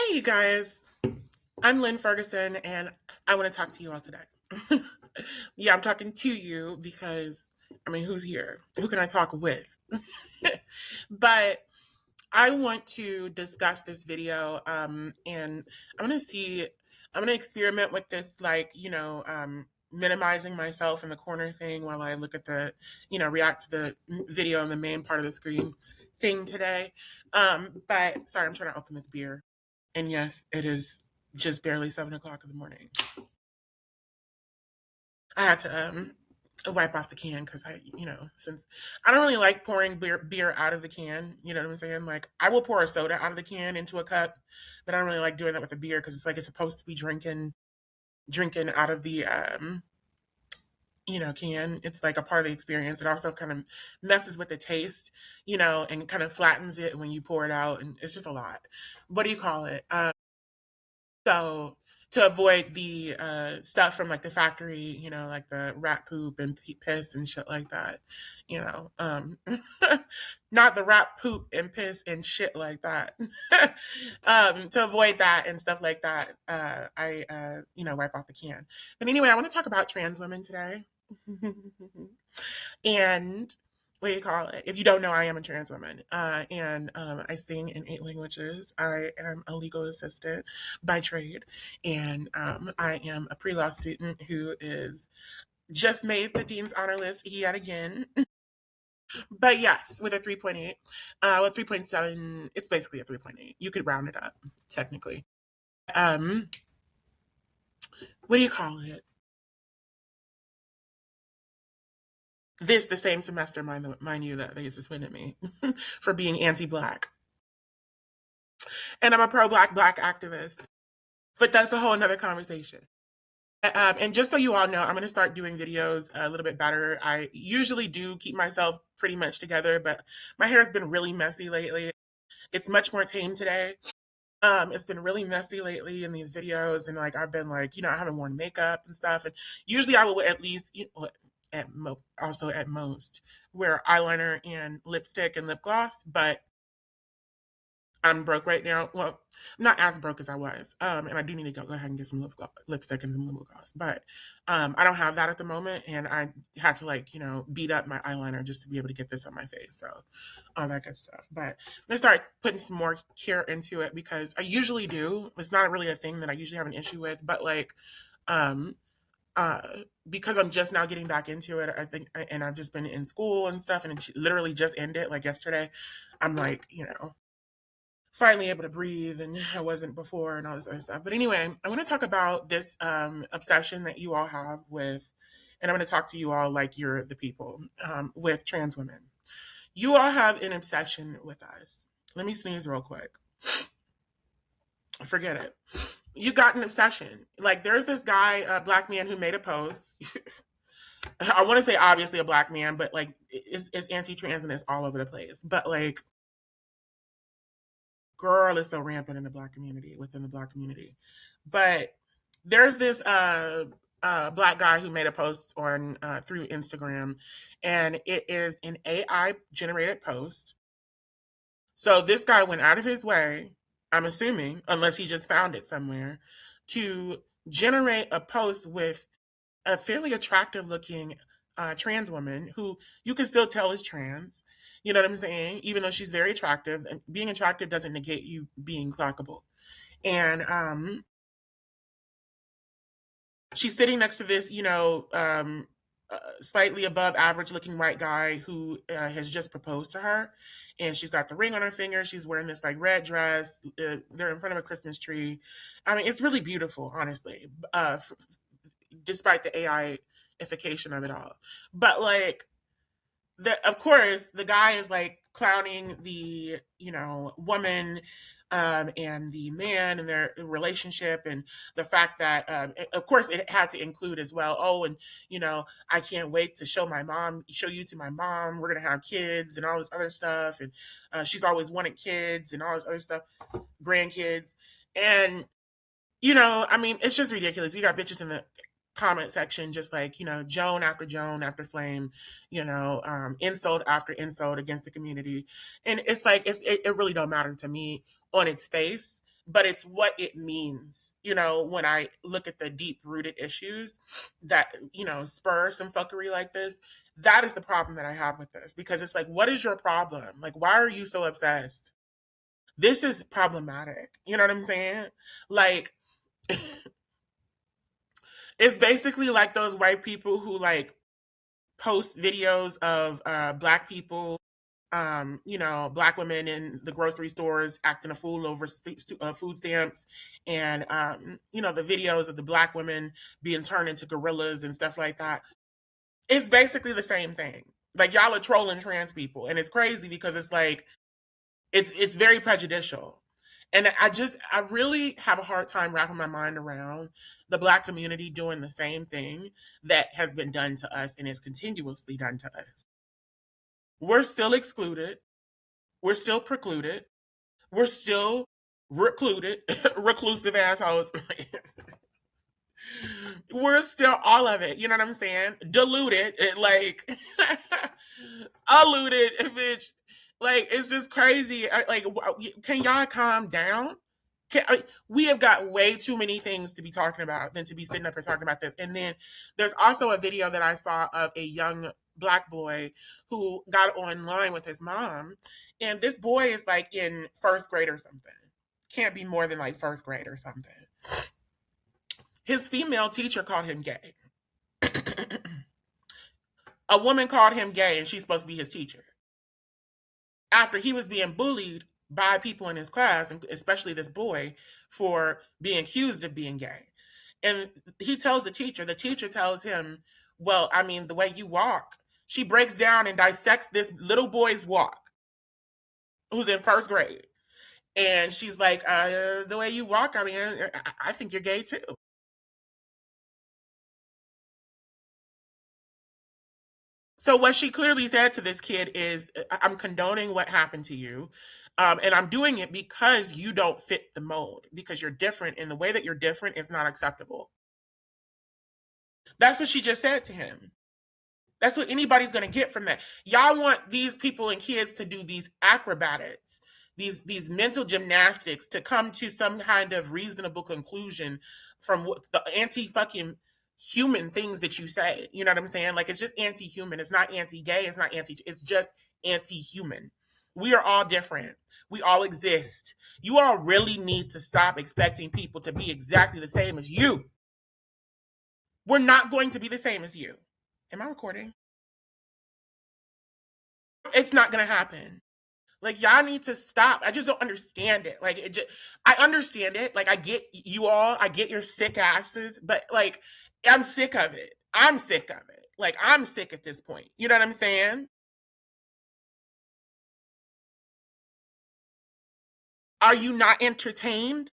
Hey, you guys. I'm Lynn Ferguson, and I want to talk to you all today. Yeah, I'm talking to you because, who's here? Who can I talk with? But I want to discuss this video, and I'm going to see, I'm going to experiment with this, minimizing myself in the corner thing while I look at react to the video on the main part of the screen thing today. But sorry, I'm trying to open this beer. And yes, it is just barely 7 o'clock in the morning. I had to wipe off the can because since I don't really like pouring beer out of the can, you know what I'm saying? Like I will pour a soda out of the can into a cup, but I don't really like doing that with the beer because it's like it's supposed to be drinking out of the can. It's like a part of the experience. It also kind of messes with the taste, and kind of flattens it when you pour it out, and it's just a lot. What do you call it? So to avoid the stuff from like the factory, like the rat poop and piss and shit like that, you know, um, not the rat poop and piss and shit like that. To avoid that and stuff like that, I wipe off the can. But anyway, I want to talk about trans women today. And what do you call it? If you don't know, I am a trans woman, and I sing in 8 languages. I am a legal assistant by trade, and I am a pre-law student who is just made the dean's honor list yet again. But yes, with a 3.8, with 3.7, it's basically a 3.8. You could round it up technically. Um, what do you call it? This the same semester, mind you, that they suspended me for being anti-black, and I'm a pro-black activist. But that's a whole another conversation. And just so you all know, I'm going to start doing videos a little bit better. I usually do keep myself pretty much together, but my hair has been really messy lately. It's much more tame today. It's been really messy lately in these videos, and like I've been like, I haven't worn makeup and stuff, and usually I will at least, also at most wear eyeliner and lipstick and lip gloss, but I'm broke right now. Well, I'm not as broke as I was, and I do need to go ahead and get some lipstick and some lip gloss. But I don't have that at the moment, and I had to beat up my eyeliner just to be able to get this on my face. So all that good stuff. But I'm gonna start putting some more care into it because I usually do. It's not really a thing that I usually have an issue with, but um, uh, because I'm just now getting back into it, I think, and I've just been in school and stuff, and it literally just ended like yesterday. I'm like, finally able to breathe and I wasn't before and all this other stuff. But anyway, I want to talk about this obsession that you all have with, and I'm going to talk to you all like you're the people, with trans women. You all have an obsession with us. Let me sneeze real quick. Forget it. You got an obsession. Like there's this guy, a black man, who made a post. I want to say obviously a black man, but like it's anti-transness all over the place. But like girl is so rampant in the black community, within the black community. But there's this black guy who made a post on through Instagram, and it is an AI generated post. So this guy went out of his way, I'm assuming, unless he just found it somewhere, to generate a post with a fairly attractive looking trans woman who you can still tell is trans. You know what I'm saying? Even though she's very attractive, and being attractive doesn't negate you being clockable. And she's sitting next to this, slightly above average looking white guy who has just proposed to her. And she's got the ring on her finger. She's wearing this like red dress. They're in front of a Christmas tree. I mean, it's really beautiful, honestly. Despite the AIification of it all. But like of course the guy is like clowning the, woman and the man and their relationship, and the fact that of course it had to include as well, oh, and I can't wait to show you to my mom, we're gonna have kids and all this other stuff, and she's always wanted kids and all this other stuff, grandkids. And it's just ridiculous. You got bitches in the comment section just like, Joan after flame, insult after insult against the community. And it's like, it really don't matter to me on its face. but it's what it means. When I look at the deep rooted issues that, spur some fuckery like this, that is the problem that I have with this. Because it's like, what is your problem? Like, why are you so obsessed? This is problematic. You know what I'm saying? Like, it's basically like those white people who like post videos of black people, black women in the grocery stores acting a fool over food stamps, and the videos of the black women being turned into gorillas and stuff like that. It's basically the same thing. Like, y'all are trolling trans people, and it's crazy because it's like it's very prejudicial. And I really have a hard time wrapping my mind around the black community doing the same thing that has been done to us and is continuously done to us. We're still excluded. We're still precluded. We're still recluded, reclusive assholes. We're still all of it. You know what I'm saying? Diluted, like alluded, bitch. Like, it's just crazy. Like, can y'all calm down? We have got way too many things to be talking about than to be sitting up here talking about this. And then there's also a video that I saw of a young black boy who got online with his mom, and this boy is like in first grade or something. Can't be more than like first grade or something. His female teacher called him gay. A woman called him gay, and she's supposed to be his teacher. After he was being bullied by people in his class, and especially this boy, for being accused of being gay. And he tells the teacher tells him, well, I mean, the way you walk. She breaks down and dissects this little boy's walk, who's in first grade. And she's like, the way you walk, I mean, I think you're gay too. So what she clearly said to this kid is, I'm condoning what happened to you. And I'm doing it because you don't fit the mold, because you're different, and the way that you're different is not acceptable. That's what she just said to him. That's what anybody's going to get from that. Y'all want these people and kids to do these acrobatics, these mental gymnastics, to come to some kind of reasonable conclusion from what the anti fucking human things that you say. You know what I'm saying? Like, it's just anti human. It's not anti gay. It's not anti. It's just anti human. We are all different. We all exist. You all really need to stop expecting people to be exactly the same as you. We're not going to be the same as you. Am I recording? It's not gonna happen. Like, y'all need to stop. I just don't understand it. Like, I understand it. Like, I get you all. I get your sick asses, but like, I'm sick of it. I'm sick of it. Like, I'm sick at this point. You know what I'm saying? Are you not entertained?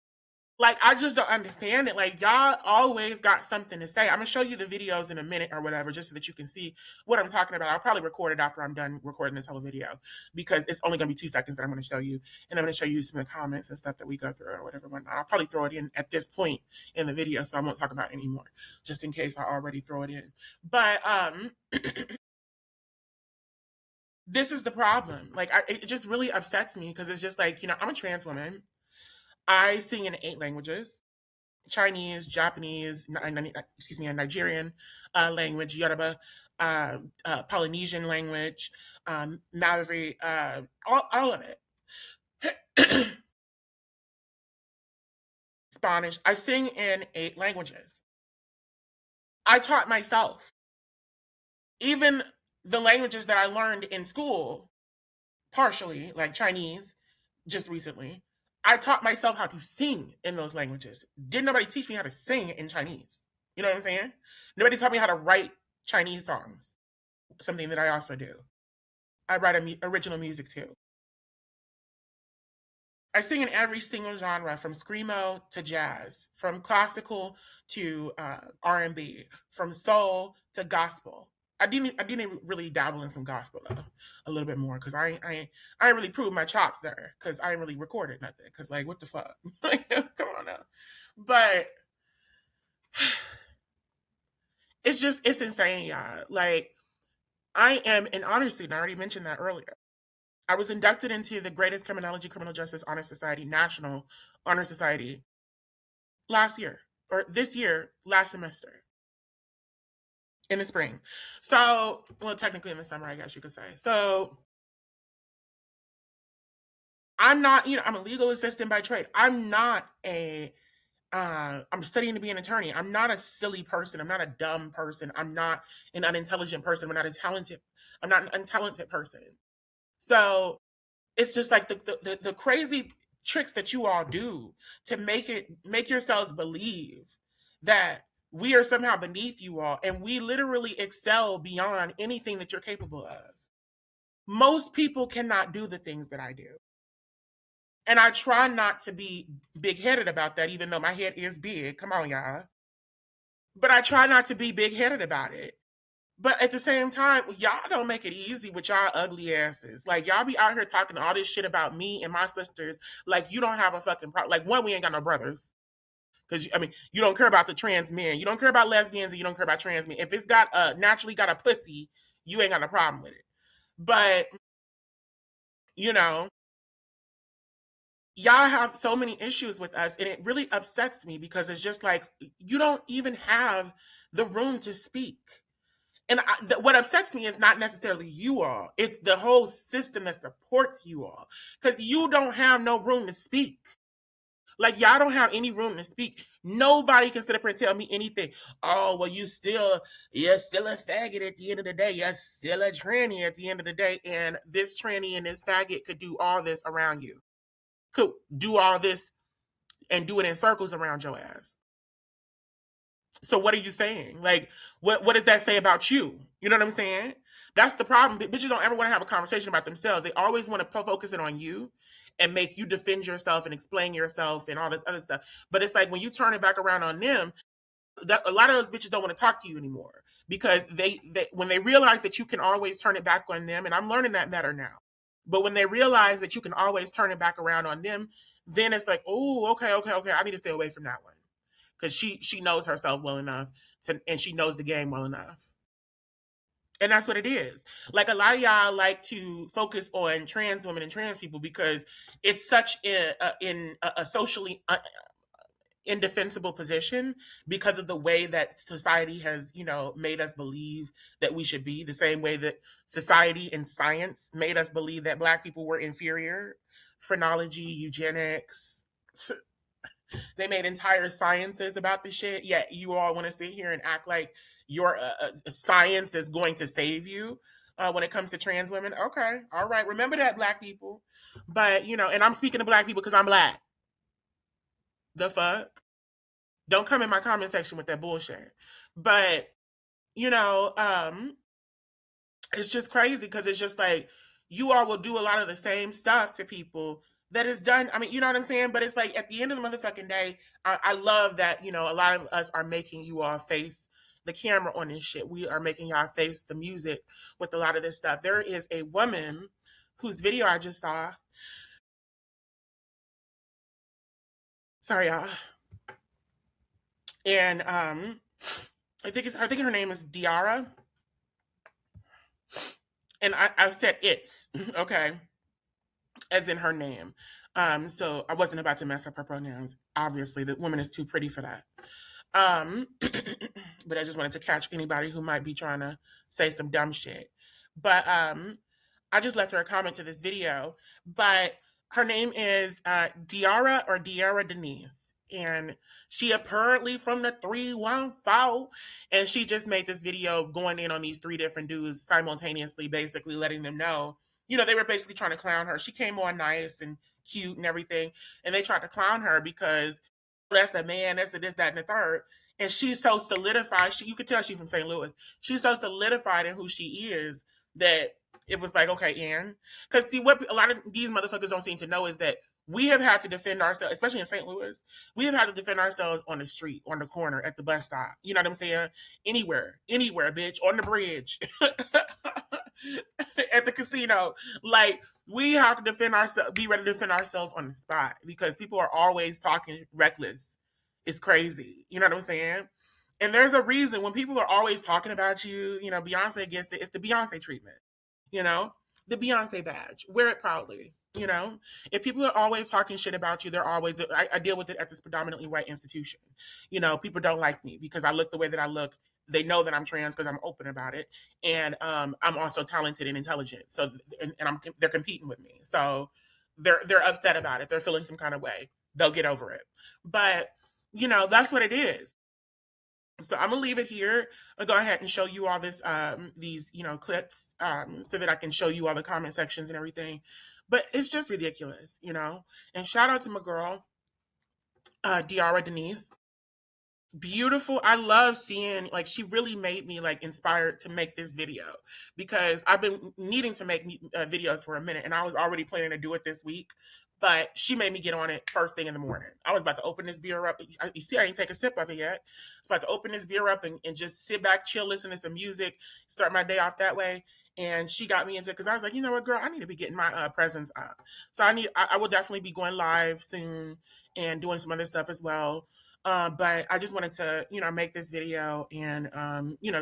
Like, I just don't understand it. Like, y'all always got something to say. I'm gonna show you the videos in a minute or whatever, just so that you can see what I'm talking about. I'll probably record it after I'm done recording this whole video, because it's only gonna be 2 seconds that I'm gonna show you, and I'm gonna show you some of the comments and stuff that we go through or whatever. I'll probably throw it in at this point in the video, so I won't talk about it anymore, just in case I already throw it in. But this is the problem. Like, it just really upsets me, because it's just like, I'm a trans woman. I sing in 8 languages: Chinese, Japanese, excuse me, a Nigerian language, Yoruba, Polynesian language, Maori, all of it. Spanish. I sing in 8 languages. I taught myself. Even the languages that I learned in school, partially, like Chinese, just recently, I taught myself how to sing in those languages. Didn't nobody teach me how to sing in Chinese? You know what I'm saying? Nobody taught me how to write Chinese songs, something that I also do. I write original music too. I sing in every single genre, from screamo to jazz, from classical to R&B, from soul to gospel. I didn't really dabble in some gospel though, a little bit more, because I ain't really proved my chops there, because I ain't really recorded nothing, because like, what the fuck. Come on now. But it's insane, y'all. Like, I am an honor student. I already mentioned that earlier. I was inducted into the greatest criminology, criminal justice honor society, national honor society last year, or this year, last semester in the spring. So, well, technically in the summer, I guess you could say. So, I'm not, I'm a legal assistant by trade. I'm not I'm studying to be an attorney. I'm not a silly person. I'm not a dumb person. I'm not an unintelligent person. I'm not an untalented person. So it's just like the crazy tricks that you all do to make yourselves believe that we are somehow beneath you all and we literally excel beyond anything that you're capable of. Most people cannot do the things that I do. And I try not to be big headed about that, even though my head is big. Come on, y'all. But I try not to be big headed about it. But at the same time, y'all don't make it easy with y'all ugly asses. Like, y'all be out here talking all this shit about me and my sisters. Like, you don't have a fucking problem. Like, one, we ain't got no brothers. Because, I mean, you don't care about the trans men. You don't care about lesbians and you don't care about trans men. If it's got naturally got a pussy, you ain't got a problem with it. But, you know, y'all have so many issues with us and it really upsets me because it's just like you don't even have the room to speak. And what upsets me is not necessarily you all, it's the whole system that supports you all, because you don't have no room to speak. Like, y'all don't have any room to speak. Nobody can sit up here and tell me anything. Oh, well, you're still a faggot at the end of the day. You're still a tranny at the end of the day. And this tranny and this faggot could do all this around you, could do all this and do it in circles around your ass. So what are you saying? Like, what does that say about you? You know what I'm saying? That's the problem. Bitches don't ever want to have a conversation about themselves. They always want to focus it on you and make you defend yourself and explain yourself and all this other stuff. But it's like when you turn it back around on them, that a lot of those bitches don't want to talk to you anymore because they when they realize that you can always turn it back on them, and I'm learning that better now. But when they realize that you can always turn it back around on them, then it's like, oh, okay, I need to stay away from that one because she knows herself well enough and she knows the game well enough. And that's what it is. Like, a lot of y'all like to focus on trans women and trans people because it's such a socially indefensible position because of the way that society has, made us believe that we should be, the same way that society and science made us believe that Black people were inferior. Phrenology, eugenics, they made entire sciences about this shit. Yet you all want to sit here and act like your science is going to save you when it comes to trans women. Okay, all right. Remember that, Black people. But and I'm speaking to Black people because I'm Black. The fuck? Don't come in my comment section with that bullshit. But you know, um, it's just crazy because it's just like you all will do a lot of the same stuff to people that is done. I mean, you know what I'm saying? But it's like at the end of the motherfucking day, I love that, a lot of us are making you all face the camera on this shit. We are making y'all face the music with a lot of this stuff. There is a woman whose video I just saw. Sorry, y'all. And I think her name is Diara. And I said it's okay, as in her name. So I wasn't about to mess up her pronouns. Obviously, the woman is too pretty for that. But I just wanted to catch anybody who might be trying to say some dumb shit. But I just left her a comment to this video. But her name is Diara Denise. And she apparently from the 314. And she just made this video going in on these three different dudes simultaneously, basically letting them know, they were basically trying to clown her. She came on nice and cute and everything. And they tried to clown her because that's a man, that's a this, that, and the third. And she's so solidified. You could tell she's from St. Louis. She's so solidified in who she is that it was like, okay, Ann. Because see, what a lot of these motherfuckers don't seem to know is that we have had to defend ourselves, especially in St. Louis. We have had to defend ourselves on the street, on the corner, at the bus stop. You know what I'm saying? Anywhere, bitch, on the bridge, at the casino. Like, we have to defend ourselves, be ready to defend ourselves on the spot because people are always talking reckless. It's crazy. You know what I'm saying? And there's a reason when people are always talking about you, Beyonce gets it. It's the Beyonce treatment, you know? the Beyonce badge. Wear it proudly. You know, if people are always talking shit about you, they're always. I deal with it at this predominantly white institution. You know, people don't like me because I look the way that I look. They know that I'm trans because I'm open about it, and I'm also talented and intelligent. So, and they're competing with me. So, they're upset about it. They're feeling some kind of way. They'll get over it. But that's what it is. So I'm gonna leave it here. I'll go ahead and show you all these clips, so that I can show you all the comment sections and everything. But it's just ridiculous. And shout out to my girl, Diara Denise. Beautiful. I love seeing, like, she really made me like inspired to make this video because I've been needing to make videos for a minute, and I was already planning to do it this week, but she made me get on it first thing in the morning. I was about to open this beer up. You see, I ain't take a sip of it yet. I was about to open this beer up and just sit back, chill, listen to some music, start my day off that way. And she got me into it because I was like, you know what, girl, I need to be getting my presence up. So I will definitely be going live soon and doing some other stuff as well. But I just wanted to, make this video and,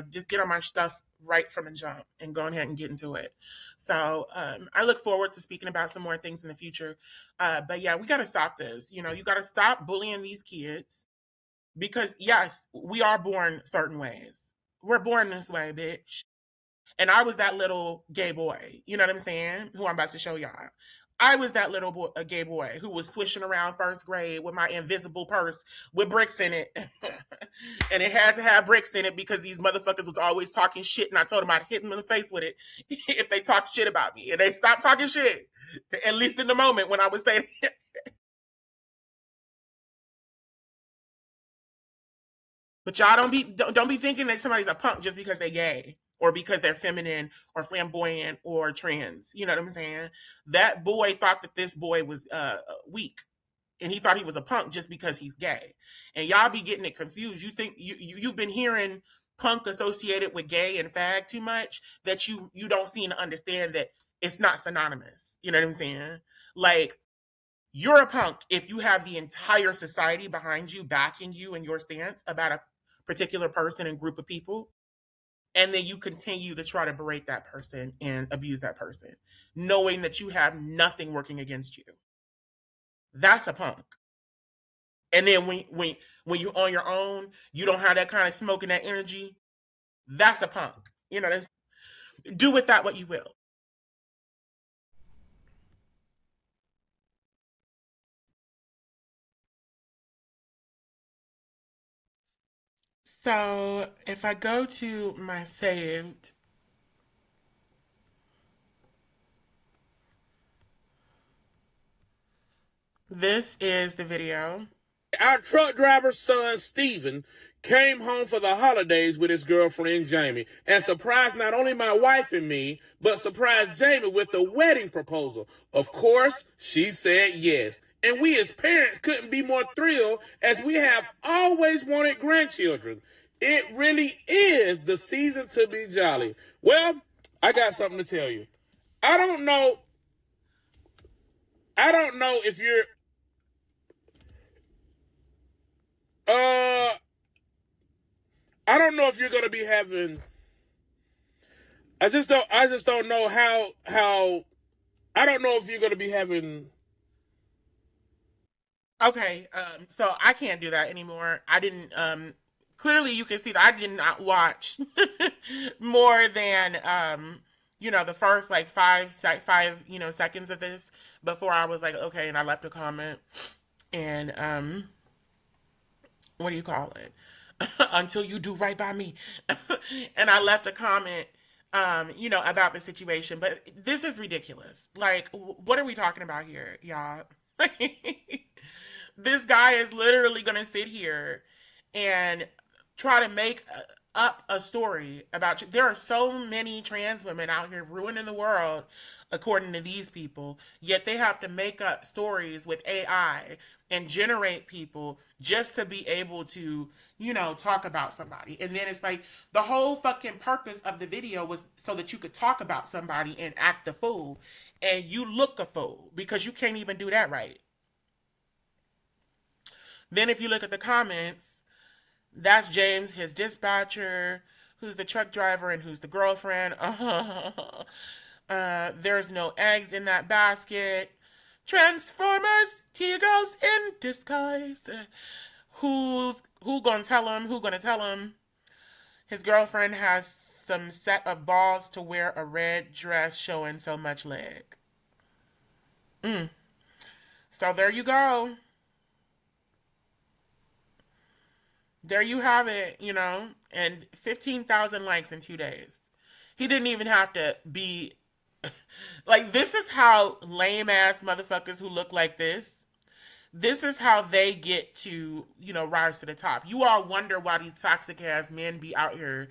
just get on my stuff right from the jump and go ahead and get into it. So I look forward to speaking about some more things in the future. But yeah, we got to stop this. You got to stop bullying these kids because, yes, we are born certain ways. We're born this way, bitch. And I was that little gay boy, you know what I'm saying? Who I'm about to show y'all. I was that little boy, a gay boy who was swishing around first grade with my invisible purse with bricks in it. And it had to have bricks in it because these motherfuckers was always talking shit. And I told them I'd hit them in the face with it if they talked shit about me. And they stopped talking shit, at least in the moment when I was saying But y'all don't be thinking that somebody's a punk just because they're gay or because they're feminine or flamboyant or trans. You know what I'm saying? That boy thought that this boy was weak, and he thought he was a punk just because he's gay. And y'all be getting it confused. You think you've been hearing punk associated with gay and fag too much that you don't seem to understand that it's not synonymous. You know what I'm saying? Like, you're a punk if you have the entire society behind you, backing you in your stance about a particular person and group of people, and then you continue to try to berate that person and abuse that person, knowing that you have nothing working against you. That's a punk. And then when you're on your own, you don't have that kind of smoke and that energy. That's a punk. Do with that what you will. So if I go to my saved, this is the video. Our truck driver's son, Steven, came home for the holidays with his girlfriend, Jamie, and surprised not only my wife and me, but surprised Jamie with the wedding proposal. Of course, she said yes. And we as parents couldn't be more thrilled as we have always wanted grandchildren. It really is the season to be jolly. Well, I got something to tell you. I don't know. I don't know if you're Uh, I don't know if you're gonna be having. I just don't. I just don't know how. I don't know if you're gonna be having. Okay, so I can't do that anymore. I didn't. Clearly, you can see that I did not watch more than the first like five seconds of this before I was like, okay, and I left a comment and what do you call it? Until you do right by me. And I left a comment, about the situation. But this is ridiculous. Like, what are we talking about here, y'all? This guy is literally going to sit here and try to make up a story about you. There are so many trans women out here ruining the world, according to these people, yet they have to make up stories with AI and generate people just to be able to, talk about somebody. And then it's like the whole fucking purpose of the video was so that you could talk about somebody and act a fool. And you look a fool because you can't even do that right. Then if you look at the comments, that's James, his dispatcher, who's the truck driver and who's the girlfriend. There's no eggs in that basket. Transformers, T-girls in disguise. Who gonna tell him? Who gonna tell him? His girlfriend has some set of balls to wear a red dress showing so much leg. Mm. So there you go. There you have it, and 15,000 likes in 2 days. He didn't even have to be like, this is how lame ass motherfuckers who look like this is how they get to, rise to the top. You all wonder why these toxic ass men be out here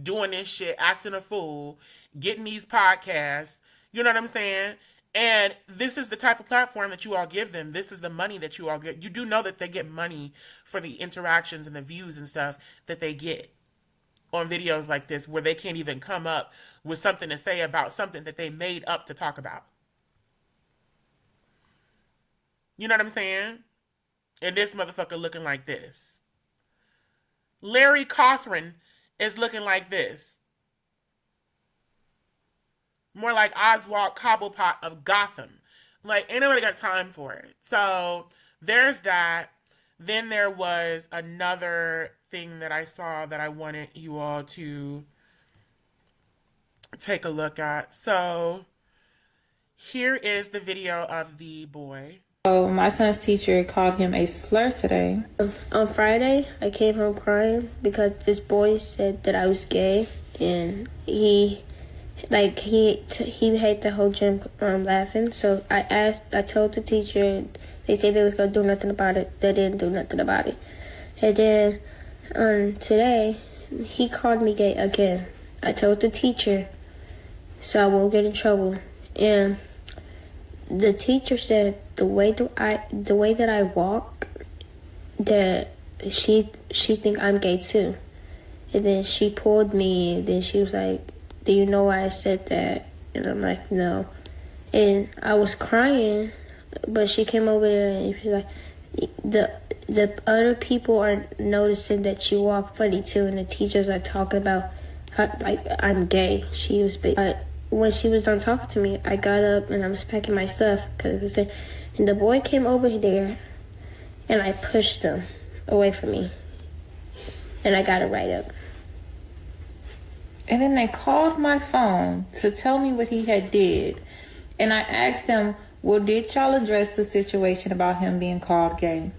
doing this shit, acting a fool, getting these podcasts. You know what I'm saying? And this is the type of platform that you all give them. This is the money that you all get. You do know that they get money for the interactions and the views and stuff that they get on videos like this, where they can't even come up with something to say about something that they made up to talk about. You know what I'm saying? And this motherfucker looking like this. Larry Cawthron is looking like this. More like Oswald Cobblepot of Gotham. Like, ain't nobody got time for it. So there's that. Then there was another thing that I saw that I wanted you all to take a look at. So here is the video of the boy. So my son's teacher called him a slur today. On Friday, I came home crying because this boy said that I was gay, and he had the whole gym laughing. So I told the teacher. They said they was gonna do nothing about it. They didn't do nothing about it. And then today, he called me gay again. I told the teacher so I won't get in trouble. And the teacher said the way that I walk, that she think I'm gay too. And then she pulled me, and then she was like, "Do you know why I said that?" And I'm like, "No." And I was crying, but she came over there and she was like, the other people are noticing that you walk funny too, and the teachers are talking about how, like, I'm gay. She was big. When she was done talking to me, I got up and I was packing my stuff because it was there. And the boy came over there, and I pushed him away from me, and I got it right up. And then they called my phone to tell me what he had did. And I asked them, well, did y'all address the situation about him being called gay?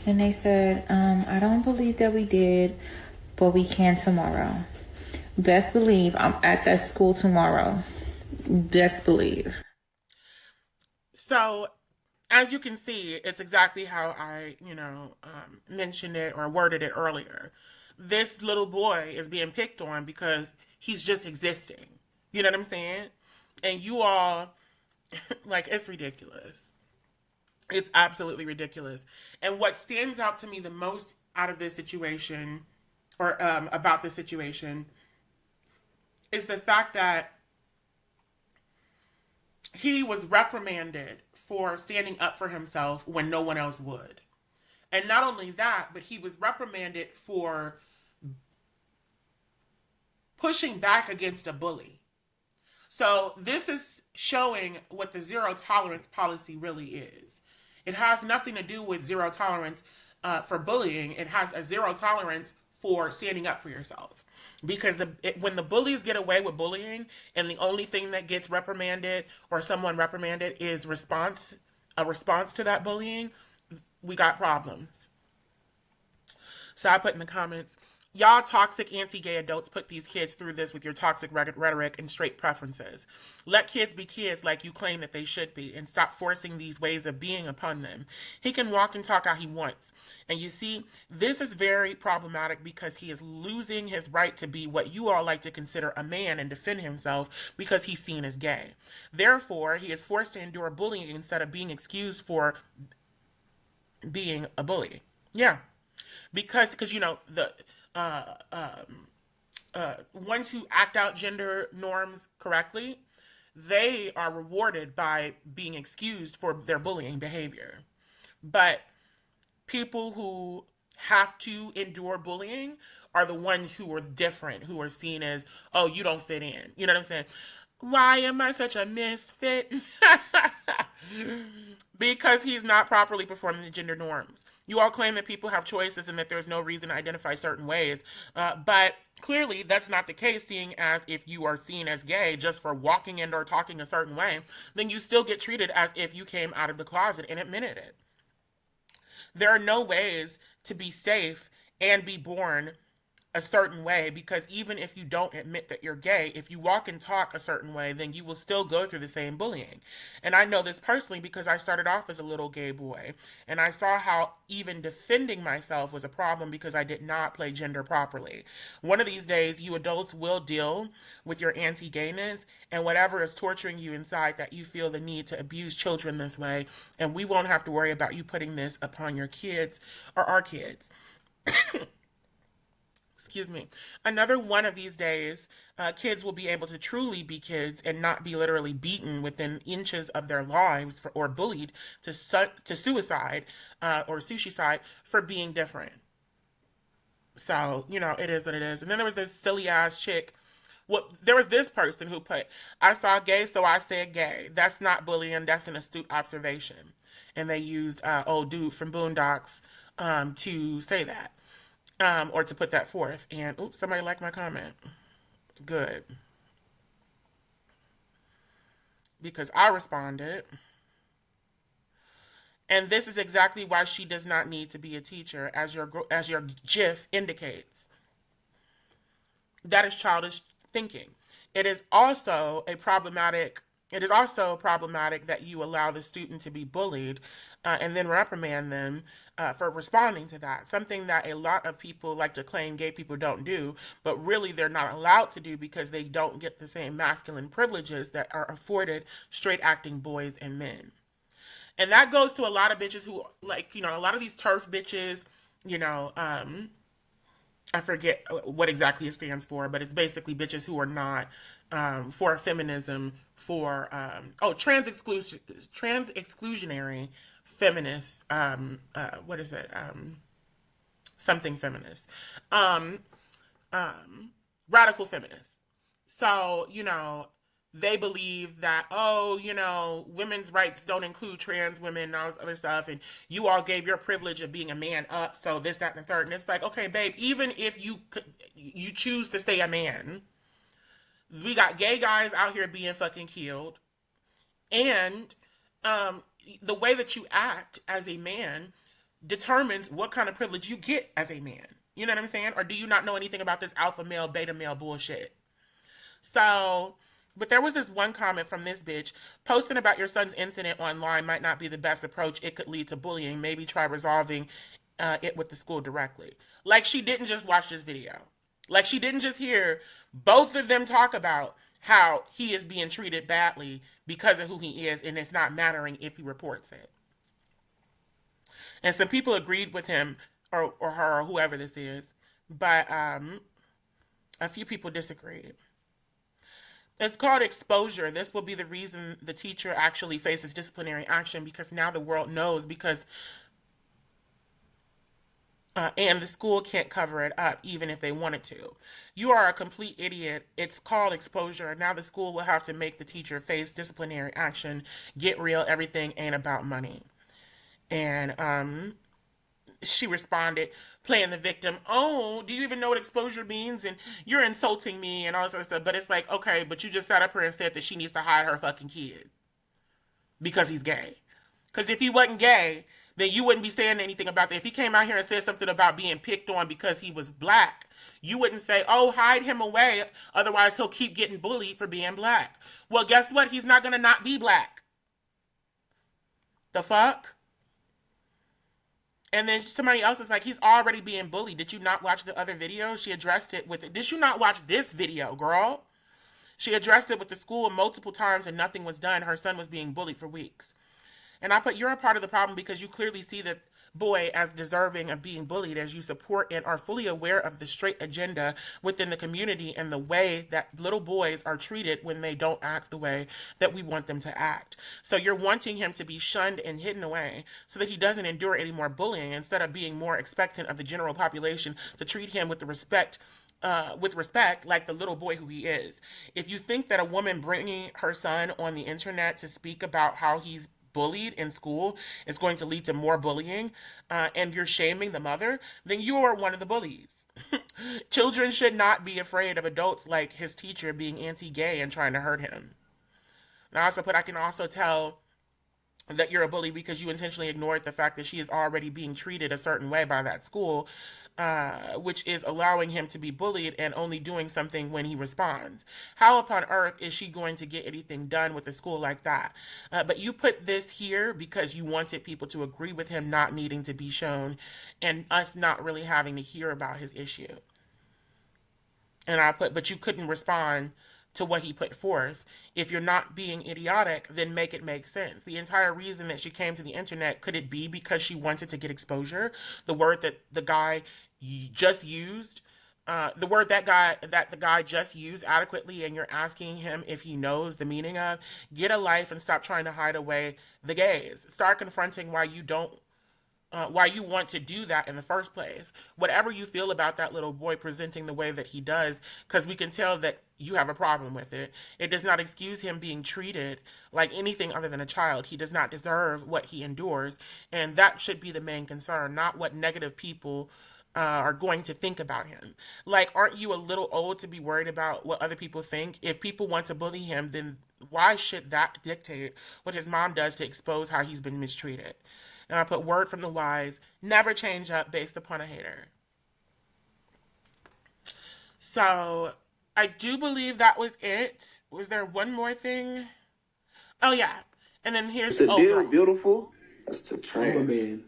And they said, I don't believe that we did, but we can tomorrow. Best believe I'm at that school tomorrow. Best believe. So, as you can see, it's exactly how I, mentioned it or worded it earlier. This little boy is being picked on because he's just existing. You know what I'm saying? And you all, like, it's ridiculous. It's absolutely ridiculous. And what stands out to me the most out of this situation, or about this situation, is the fact that he was reprimanded for standing up for himself when no one else would. And not only that, but he was reprimanded for pushing back against a bully. So this is showing what the zero tolerance policy really is. It has nothing to do with zero tolerance for bullying. It has a zero tolerance for standing up for yourself. Because when the bullies get away with bullying, and the only thing that gets reprimanded or someone reprimanded is a response to that bullying, we got problems. So I put in the comments, y'all toxic anti-gay adults put these kids through this with your toxic rhetoric and straight preferences. Let kids be kids like you claim that they should be, and stop forcing these ways of being upon them. He can walk and talk how he wants. And you see, this is very problematic because he is losing his right to be what you all like to consider a man and defend himself because he's seen as gay. Therefore, he is forced to endure bullying instead of being excused for being a bully. Yeah. Because the ones who act out gender norms correctly, they are rewarded by being excused for their bullying behavior. But people who have to endure bullying are the ones who are different, who are seen as, oh, you don't fit in. You know what I'm saying? Why am I such a misfit? Because he's not properly performing the gender norms. You all claim that people have choices and that there's no reason to identify certain ways, but clearly that's not the case, seeing as if you are seen as gay just for walking and or talking a certain way, then you still get treated as if you came out of the closet and admitted it. There are no ways to be safe and be born a certain way, because even if you don't admit that you're gay, if you walk and talk a certain way, then you will still go through the same bullying. And I know this personally because I started off as a little gay boy, and I saw how even defending myself was a problem because I did not play gender properly. One of these days, you adults will deal with your anti-gayness and whatever is torturing you inside that you feel the need to abuse children this way, and we won't have to worry about you putting this upon your kids or our kids. Excuse me. Another one of these days, kids will be able to truly be kids and not be literally beaten within inches of their lives or bullied to suicide or suicide for being different. So, it is what it is. And then there was this silly ass chick. Well, there was this person who put, I saw gay, so I said gay. That's not bullying. That's an astute observation. And they used old dude from Boondocks to say that. Or to put that forth. And, oops, somebody liked my comment. Good. Because I responded. And this is exactly why she does not need to be a teacher, as your GIF indicates. That is childish thinking. It is also problematic that you allow the student to be bullied and then reprimand them for responding to that. Something that a lot of people like to claim gay people don't do, but really they're not allowed to do because they don't get the same masculine privileges that are afforded straight acting boys and men. And that goes to a lot of bitches who, like, a lot of these turf bitches, I forget what exactly it stands for, but it's basically bitches who are not for feminism, for trans exclusionary feminists. What is it? Something feminist. Radical feminists. So they believe that, women's rights don't include trans women and all this other stuff, and you all gave your privilege of being a man up, so this, that, and the third. And it's like, okay, babe, even if you choose to stay a man, we got gay guys out here being fucking killed, and the way that you act as a man determines what kind of privilege you get as a man. You know what I'm saying? Or do you not know anything about this alpha male, beta male bullshit? So... But there was this one comment from this bitch. Posting about your son's incident online might not be the best approach. It could lead to bullying. Maybe try resolving it with the school directly. Like, she didn't just watch this video. Like, she didn't just hear both of them talk about how he is being treated badly because of who he is, and it's not mattering if he reports it. And some people agreed with him or her or whoever this is, but a few people disagreed. It's called exposure. This will be the reason the teacher actually faces disciplinary action, because now the world knows, and the school can't cover it up even if they wanted to. You are a complete idiot. It's called exposure. Now the school will have to make the teacher face disciplinary action. Get real. Everything ain't about money. And she responded, playing the victim. Oh, do you even know what exposure means? And you're insulting me and all this other stuff. But it's like, okay, but you just sat up here and said that she needs to hide her fucking kid because he's gay. Because if he wasn't gay, then you wouldn't be saying anything about that. If he came out here and said something about being picked on because he was black, you wouldn't say, oh, hide him away, otherwise he'll keep getting bullied for being black. Well, guess what? He's not going to not be black. The fuck? And then somebody else is like, he's already being bullied. Did you not watch the other video? She addressed it with it. Did you not watch this video, girl? She addressed it with the school multiple times and nothing was done. Her son was being bullied for weeks. And I put, you're a part of the problem because you clearly see that boy as deserving of being bullied, as you support and are fully aware of the straight agenda within the community and the way that little boys are treated when they don't act the way that we want them to act. So you're wanting him to be shunned and hidden away so that he doesn't endure any more bullying, instead of being more expectant of the general population to treat him with the respect with respect, like the little boy who he is. If you think that a woman bringing her son on the internet to speak about how he's bullied in school is going to lead to more bullying, and you're shaming the mother, then you are one of the bullies. Children should not be afraid of adults like his teacher being anti-gay and trying to hurt him. And I can also tell that you're a bully because you intentionally ignored the fact that she is already being treated a certain way by that school, which is allowing him to be bullied and only doing something when he responds. How upon earth is she going to get anything done with a school like that? But you put this here because you wanted people to agree with him not needing to be shown and us not really having to hear about his issue. And but you couldn't respond to what he put forth. If you're not being idiotic, then make it make sense. The entire reason that she came to the internet, could it be because she wanted to get exposure? The word that the guy just used, the word that the guy just used adequately, and you're asking him if he knows the meaning of, get a life and stop trying to hide away the gays. Start confronting why you want to do that in the first place. Whatever you feel about that little boy presenting the way that he does, because we can tell that you have a problem with it, it does not excuse him being treated like anything other than a child. He does not deserve what he endures, and that should be the main concern, not what negative people are going to think about him. Like, aren't you a little old to be worried about what other people think? If people want to bully him, then why should that dictate what his mom does to expose how he's been mistreated? And I put word from the wise, never change up based upon a hater. So I do believe that was it. Was there one more thing? Oh yeah. And then here's the deal, girl. beautiful. That's the trans. Man.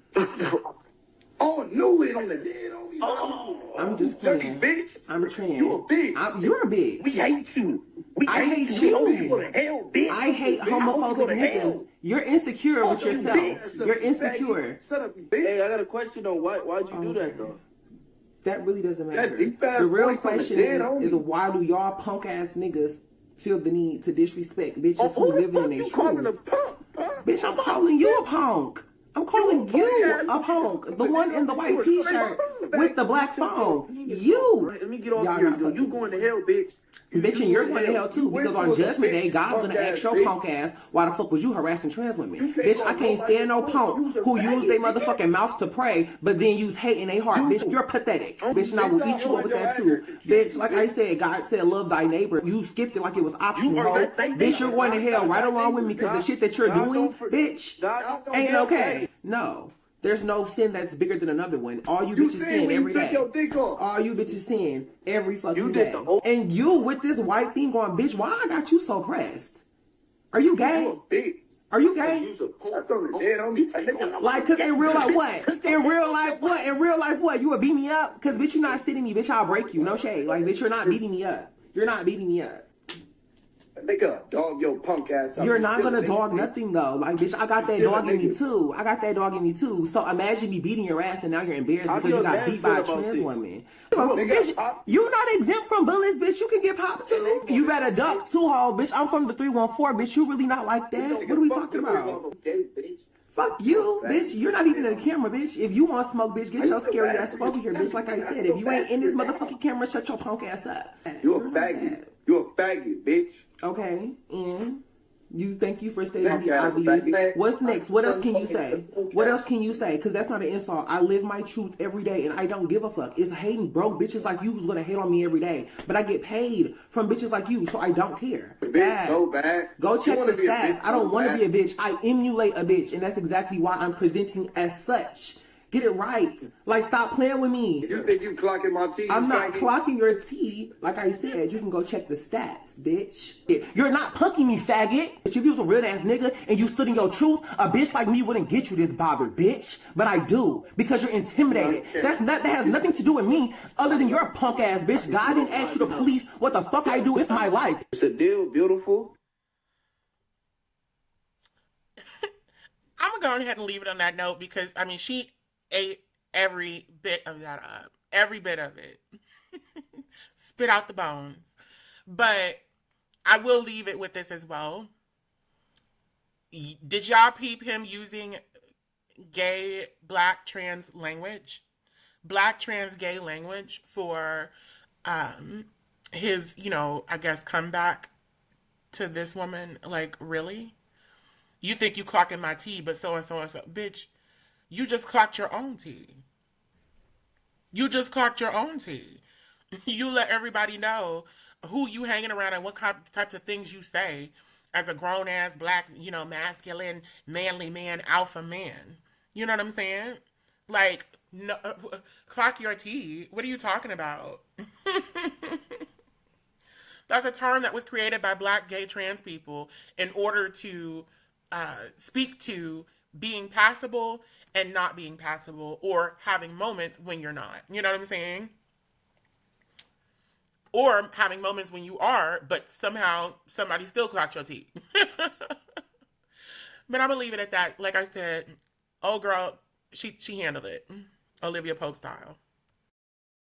Oh, no, it on the dead on me. Oh, I'm just playing. Bitch. I'm trans. You a bitch. You're a bitch. We hate you. I hate you. You go to hell, bitch. I hate homophobic niggas. You're insecure with yourself. You're insecure. Shut up, bitch. Hey, I got a question though. Why'd you do that though? That really doesn't matter. The real question is why do y'all punk ass niggas feel the need to disrespect bitches who live in their truth? Bitch, I'm calling you a punk. I'm calling you a punk. The one in the white t-shirt with the black phone. You. Let me get off here. You going to hell, bitch. Bitch, and you're going to hell too, because on Judgment Day, God's gonna ask your punk ass, why the fuck was you harassing trans women? Bitch, I can't stand no punk who use their motherfucking mouth to pray, but then use hate in their heart. Bitch, you're pathetic. Bitch, and I will eat you up with that too. Bitch, like I said, God said love thy neighbor. You skipped it like it was optional, ho. Bitch, you're going to hell right along with me, because the shit that you're doing, bitch, ain't okay. No. There's no sin that's bigger than another one. All you bitches sin every day. All you bitches sin every fucking day. And you with this white thing going, bitch, why I got you so pressed? Are you gay? Are you gay? Like, cause in real life what? In real life what? In real life what? You would beat me up? Cause bitch, you're not sitting me, bitch, I'll break you. No shade. Like, bitch, you're not beating me up. You're not beating me up. Nigga, dog your punk ass up. You're not gonna dog nothing though. Like, bitch, I got that dog in me too. I got that dog in me too. So imagine me beating your ass and now you're embarrassed because you got beat by a trans woman. Bitch, you not exempt from bullets, bitch. You can get popped too. You better duck too, ho, bitch. I'm from the 314, bitch. You really not like that? What are we talking about? Fuck you, bitch. You're not even in the camera, bitch. If you want smoke, bitch, get your scary ass up over here, bitch. Like I said, if you ain't in this motherfucking camera, shut your punk ass up. You a faggot. You a faggot, bitch. Okay, and you thank you for stating the obvious. What's next? What else can you say? What else can you say? Because that's not an insult. I live my truth every day, and I don't give a fuck. It's hating broke bitches like you who's gonna hate on me every day. But I get paid from bitches like you, so I don't care. Bitch, so bad. Go check the stats. I don't want to be a bitch. I emulate a bitch, and that's exactly why I'm presenting as such. Get it right. Like, stop playing with me. You think you clocking my tea? I'm not clocking your tea. Like I said, you can go check the stats, bitch. You're not punking me, faggot. If you was a real ass nigga and you stood in your truth, a bitch like me wouldn't get you this bothered, bitch. But I do, because you're intimidated. That has nothing to do with me other than your punk ass bitch. God didn't ask you to police what the fuck I do with my life. It's a deal, beautiful. I'm gonna go ahead and leave it on that note because, I mean, she ate every bit of that up. Every bit of it. Spit out the bones. But I will leave it with this as well. Did y'all peep him using gay, black, trans language? Black, trans, gay language for his, I guess, comeback to this woman. Like, really? You think you clocking my tea, but so and so and so. Bitch, you just clocked your own tea. You just clocked your own tea. You let everybody know who you hanging around and what types of things you say as a grown ass black, masculine, manly man, alpha man. You know what I'm saying? Like, no, clock your tea. What are you talking about? That's a term that was created by black, gay, trans people in order to speak to being passable and not being passable, or having moments when you're not. You know what I'm saying? Or having moments when you are, but somehow somebody still clocked your teeth. But I'm gonna leave it at that. Like I said, old girl, she handled it, Olivia Pope style.